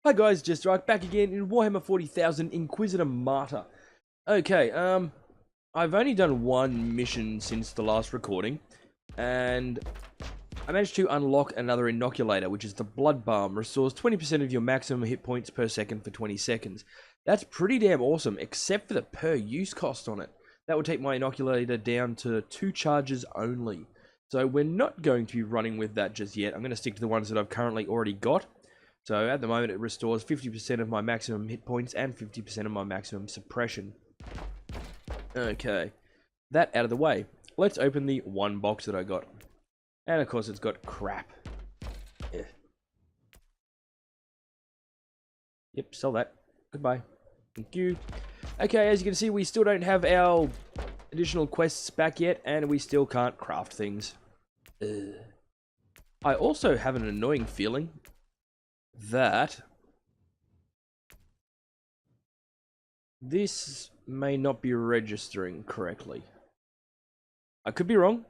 Hi guys, JesterArke back again in Warhammer 40,000 Inquisitor Martyr. Okay, I've only done one mission since the last recording, and I managed to unlock another inoculator, which is the Blood Balm. Restores 20% of your maximum hit points per second for 20 seconds. That's pretty damn awesome, except for the per use cost on it. That would take my inoculator down to 2 charges only. So we're not going to be running with that just yet. I'm going to stick to the ones that I've currently already got. So at the moment it restores 50% of my maximum hit points and 50% of my maximum suppression. Okay, that out of the way. Let's open the one box that I got. And of course it's got crap. Yeah. Yep, sell that. Goodbye. Thank you. Okay, as you can see, we still don't have our additional quests back yet, and we still can't craft things. I also have an annoying feeling that this may not be registering correctly. I could be wrong,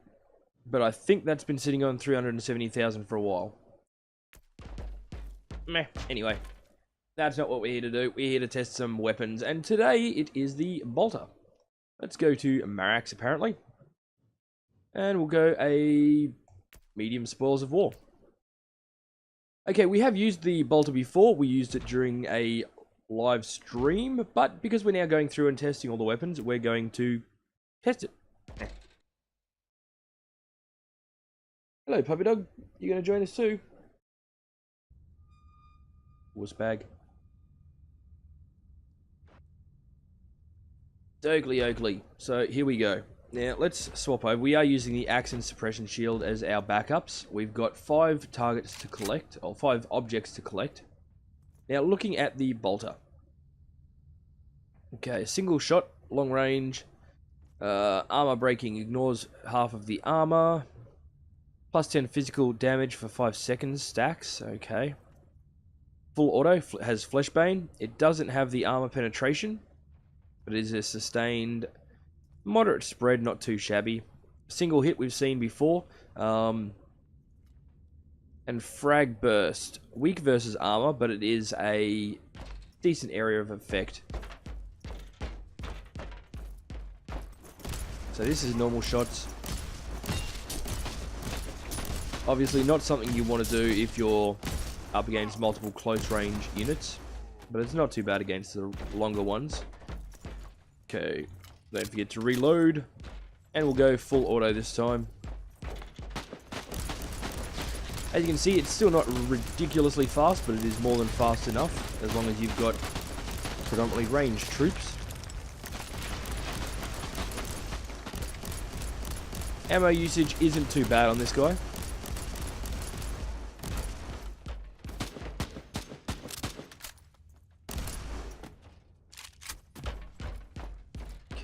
but I think that's been sitting on 370,000 for a while. Meh. Anyway, that's not what we're here to do. We're here to test some weapons, and today it is the bolter. Let's go to Marax, apparently, and we'll go a medium spoils of war. Okay, we have used the bolter before. We used it during a live stream, but because we're now going through and testing all the weapons, we're going to test it. Hello, puppy dog. You going to join us too? Wuss bag. Oakley. So here we go. Now let's swap over. We are using the axe and suppression shield as our backups. We've got 5 targets to collect, or 5 objects to collect. Now looking at the bolter. Okay, single shot, long range. Armor breaking ignores half of the armor. Plus 10 physical damage for 5 seconds stacks. Okay. Full auto has flesh bane. It doesn't have the armor penetration, but it is a sustained moderate spread, not too shabby. Single hit we've seen before. And frag burst. Weak versus armor, but it is a decent area of effect. So this is normal shots. Obviously not something you want to do if you're up against multiple close range units, but it's not too bad against the longer ones. Okay. Don't forget to reload, and we'll go full auto this time. As you can see, it's still not ridiculously fast, but it is more than fast enough, as long as you've got predominantly ranged troops. Ammo usage isn't too bad on this guy.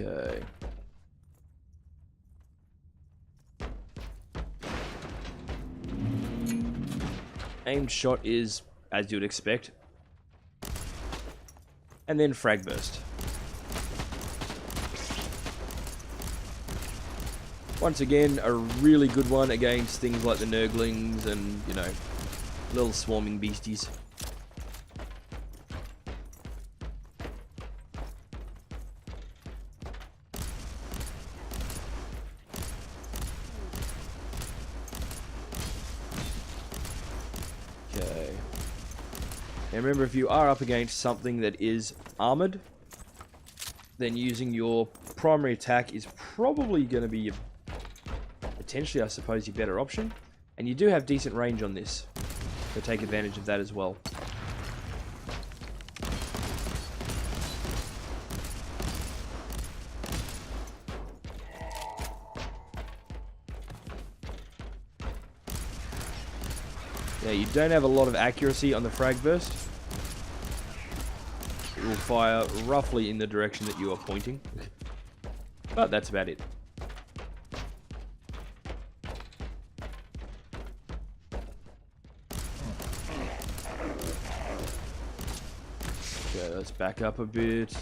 Okay. Aimed shot is as you'd expect. And then frag burst. Once again, a really good one against things like the Nurglings and, you know, little swarming beasties. Okay. Now remember, if you are up against something that is armored, then using your primary attack is probably going to be potentially, I suppose, your better option. And you do have decent range on this, so take advantage of that as well. Yeah, you don't have a lot of accuracy on the frag burst. It will fire roughly in the direction that you are pointing. But that's about it. Okay, let's back up a bit.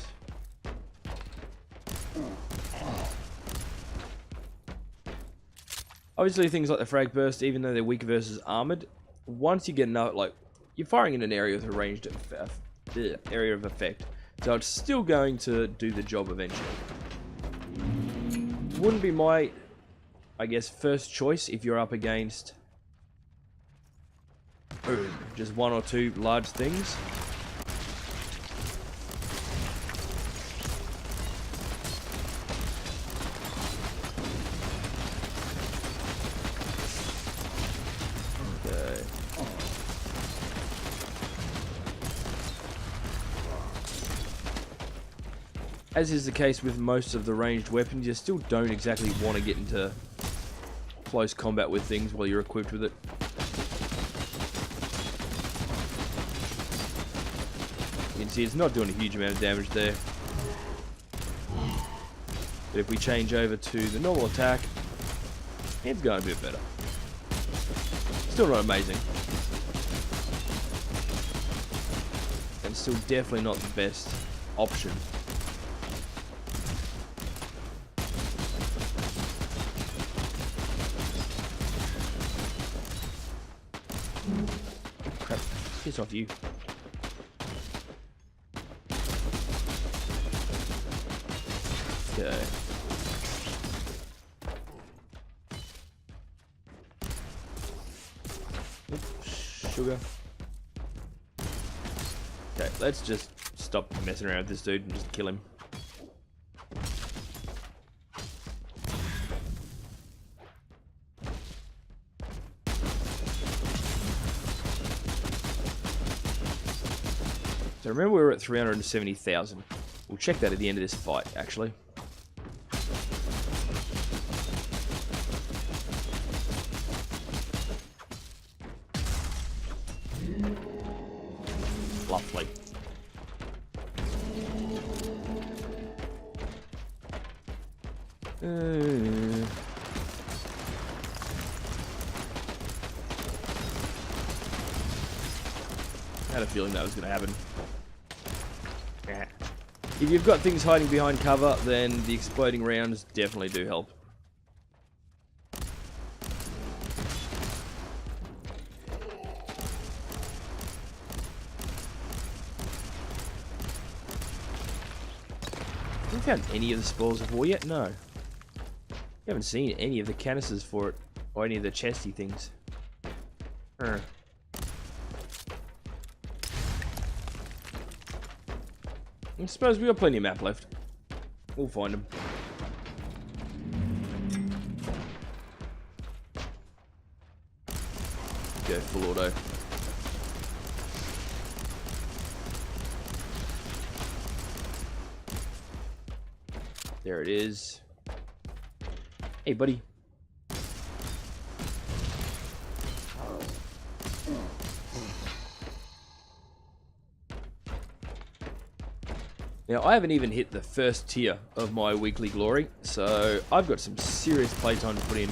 Obviously things like the frag burst, even though they're weak versus armored, once you get enough, like, you're firing in an area with a ranged area of effect, so it's still going to do the job eventually. Wouldn't be my, I guess, first choice if you're up against just one or two large things. Okay. As is the case with most of the ranged weapons, you still don't exactly want to get into close combat with things while you're equipped with it. You can see it's not doing a huge amount of damage there. But if we change over to the normal attack, it's going a bit better. Still not amazing. And still definitely not the best option. Crap, piss off you. Okay. Oops, sugar. Okay, let's just stop messing around with this dude and just kill him. So remember we were at 370,000. We'll check that at the end of this fight, actually. Lovely. I had a feeling that was going to happen. If you've got things hiding behind cover, then the exploding rounds definitely do help. Haven't found any of the spoils of war yet? No. You haven't seen any of the canisters for it, or any of the chesty things. I suppose we got plenty of map left. We'll find them. Go full auto. There it is. Hey, buddy. Now, I haven't even hit the first tier of my weekly glory, so I've got some serious playtime to put in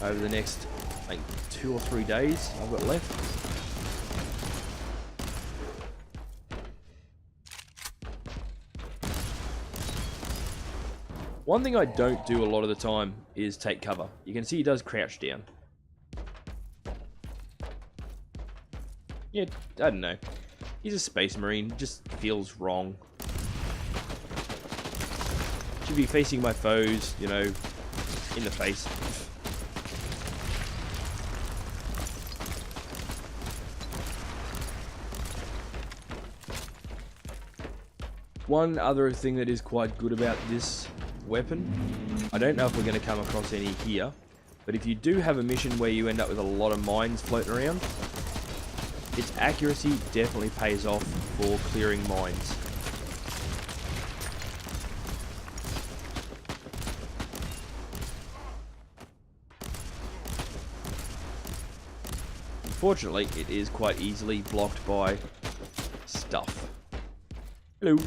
over the next, I think, 2 or 3 days I've got left. One thing I don't do a lot of the time is take cover. You can see he does crouch down. Yeah, I don't know. He's a space marine, just feels wrong. Should be facing my foes, you know, in the face. One other thing that is quite good about this weapon, I don't know if we're going to come across any here, but if you do have a mission where you end up with a lot of mines floating around, its accuracy definitely pays off for clearing mines. Unfortunately, it is quite easily blocked by stuff. Hello.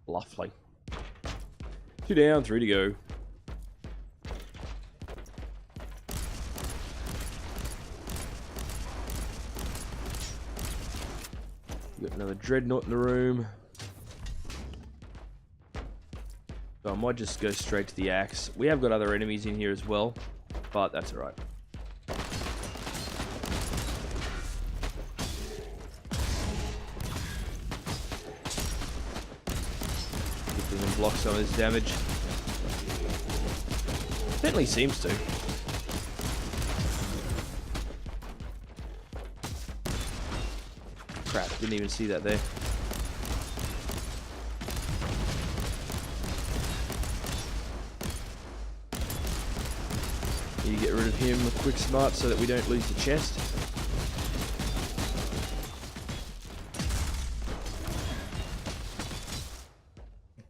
Lovely. 2 down, 3 to go. Got another dreadnought in the room. So I might just go straight to the axe. We have got other enemies in here as well, but that's alright. If we can block some of this damage. Certainly seems to. Crap, didn't even see that there. You get rid of him quick smart so that we don't lose the chest.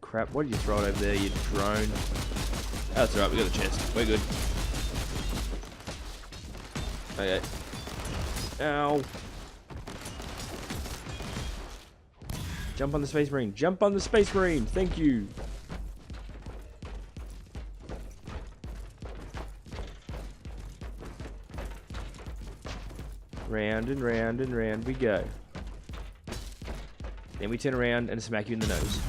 Crap, why did you throw it over there, you drone? Oh, that's alright, we got the chest. We're good. Okay. Ow. Jump on the Space Marine. Jump on the Space Marine. Thank you. Round and round and round we go. Then we turn around and smack you in the nose.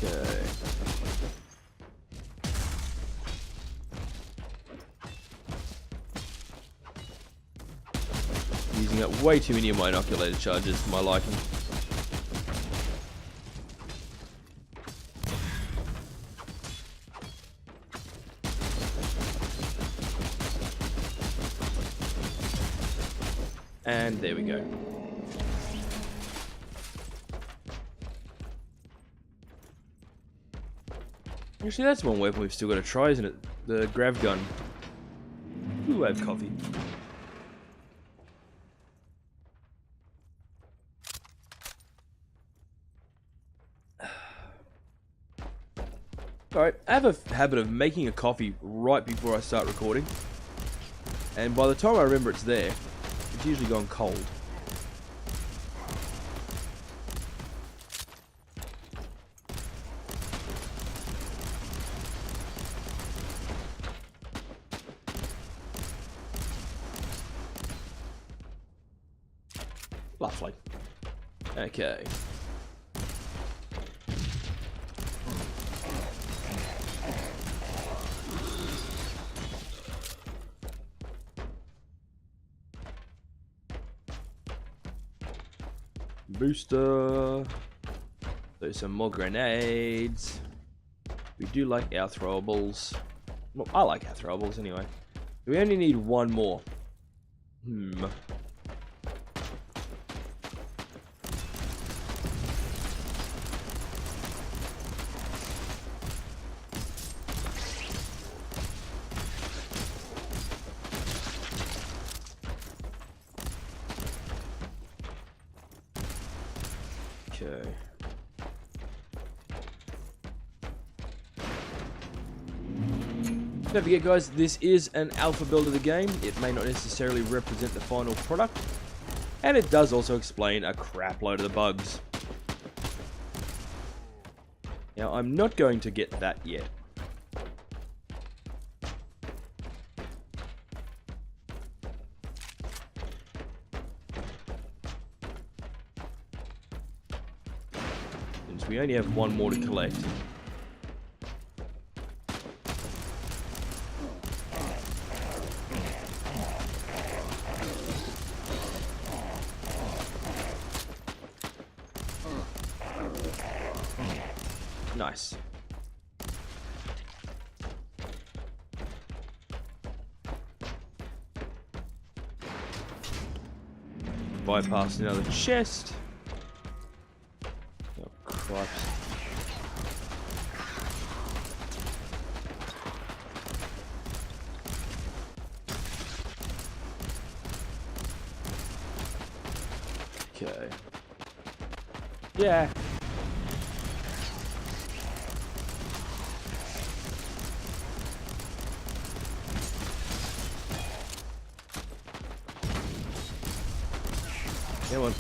Okay. Using up way too many of my inoculated charges for my liking. And there we go. Actually, that's one weapon we've still got to try, isn't it? The grav gun. Ooh, I have coffee. Alright, I have a habit of making a coffee right before I start recording. And by the time I remember it's there, it's usually gone cold. Lovely. Okay. Booster. There's some more grenades. We do like our throwables. Well, I like our throwables anyway. We only need one more. Okay. Don't forget, guys, this is an alpha build of the game. It may not necessarily represent the final product, and it does also explain a crap load of the bugs. Now, I'm not going to get that yet. Since we only have one more to collect. Nice. Bypass another chest. Oh, cripes. Okay. Yeah. Come on.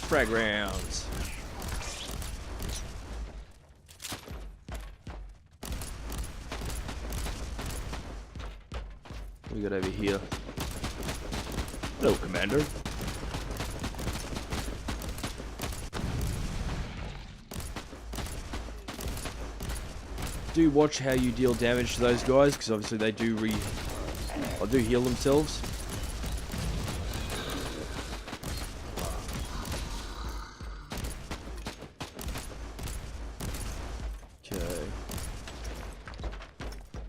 Frag rounds. we got over here? Hello, Commander. Do watch how you deal damage to those guys, because obviously they do heal themselves. Okay.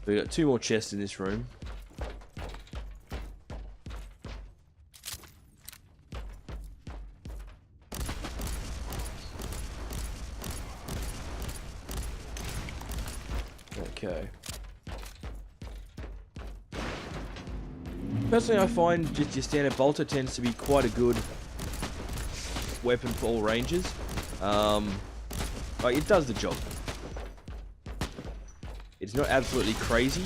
We got 2 more chests in this room. Okay. Personally, I find just your standard bolter tends to be quite a good weapon for all ranges. Like, it does the job. It's not absolutely crazy,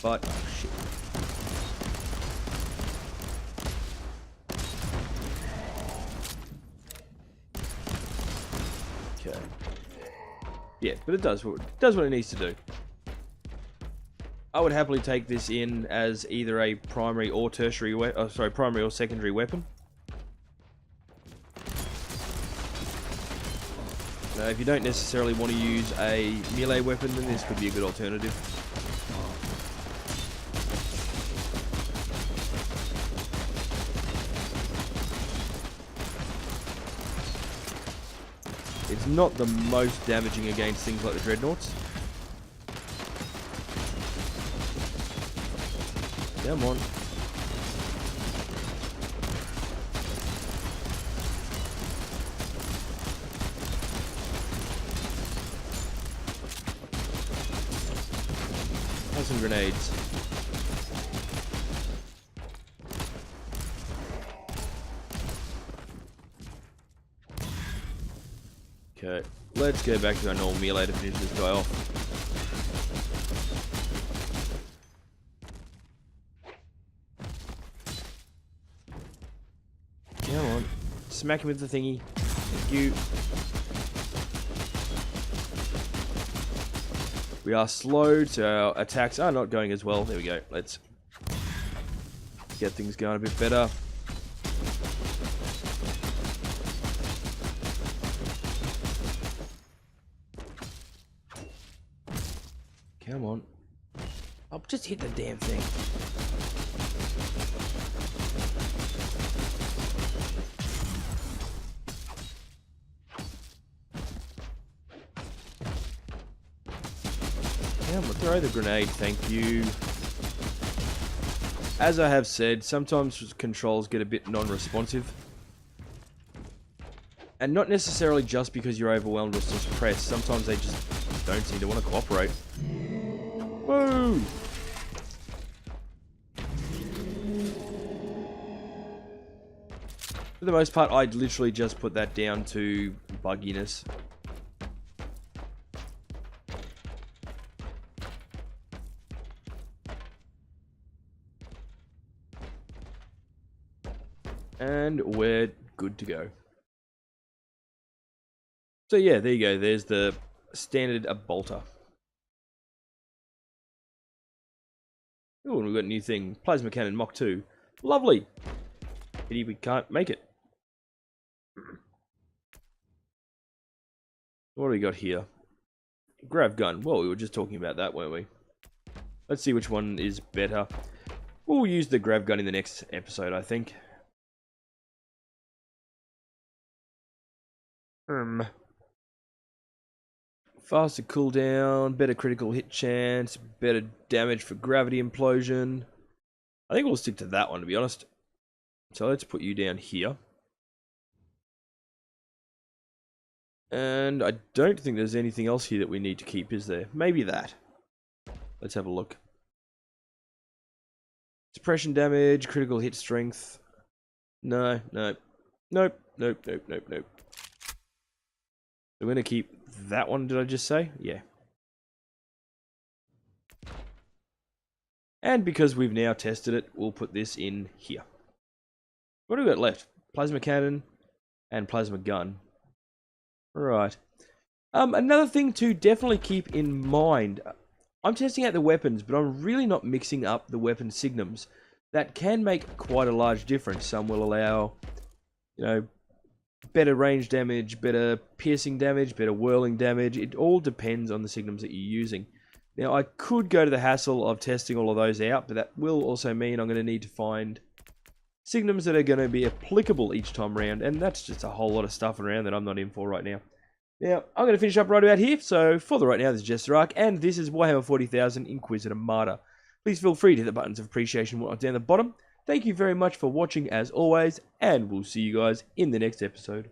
but oh shit. Okay. Yeah, but it does what it needs to do. I would happily take this in as either a primary or tertiary primary or secondary weapon. Now, if you don't necessarily want to use a melee weapon, then this could be a good alternative. It's not the most damaging against things like the dreadnoughts. Come on. Have some grenades. Okay, let's go back to our normal melee to finish this guy off. Come on. Smack him with the thingy. Thank you. We are slowed, so our attacks are not going as well. There we go. Let's get things going a bit better. Come on. I'll just hit the damn thing. Yeah, we'll throw the grenade, thank you. As I have said, sometimes controls get a bit non-responsive. And not necessarily just because you're overwhelmed or suppressed, sometimes they just don't seem to want to cooperate. Woo! For the most part, I'd literally just put that down to bugginess. And we're good to go. So yeah, there you go. There's the standard bolter. Oh, and we've got a new thing. Plasma cannon Mach 2. Lovely. Pity we can't make it. What do we got here? Grav gun. Well, we were just talking about that, weren't we? Let's see which one is better. We'll use the grav gun in the next episode, I think. Faster cooldown, better critical hit chance, better damage for gravity implosion. I think we'll stick to that one, to be honest. So let's put you down here. And I don't think there's anything else here that we need to keep, is there? Maybe that. Let's have a look. Suppression damage, critical hit strength. No, no. Nope, nope, nope, nope, nope. We're going to keep that one, did I just say? Yeah. And because we've now tested it, we'll put this in here. What do we got left? Plasma cannon and plasma gun. Right. Another thing to definitely keep in mind. I'm testing out the weapons, but I'm really not mixing up the weapon signums. That can make quite a large difference. Some will allow, you know, better range damage, better piercing damage, better whirling damage. It all depends on the signums that you're using. Now, I could go to the hassle of testing all of those out, but that will also mean I'm going to need to find signums that are going to be applicable each time round, and that's just a whole lot of stuff around that I'm not in for right now. Now, I'm going to finish up right about here, so for the right now, this is JesterArke, and this is Warhammer 40,000 Inquisitor Martyr. Please feel free to hit the buttons of appreciation down the bottom. Thank you very much for watching as always, and we'll see you guys in the next episode.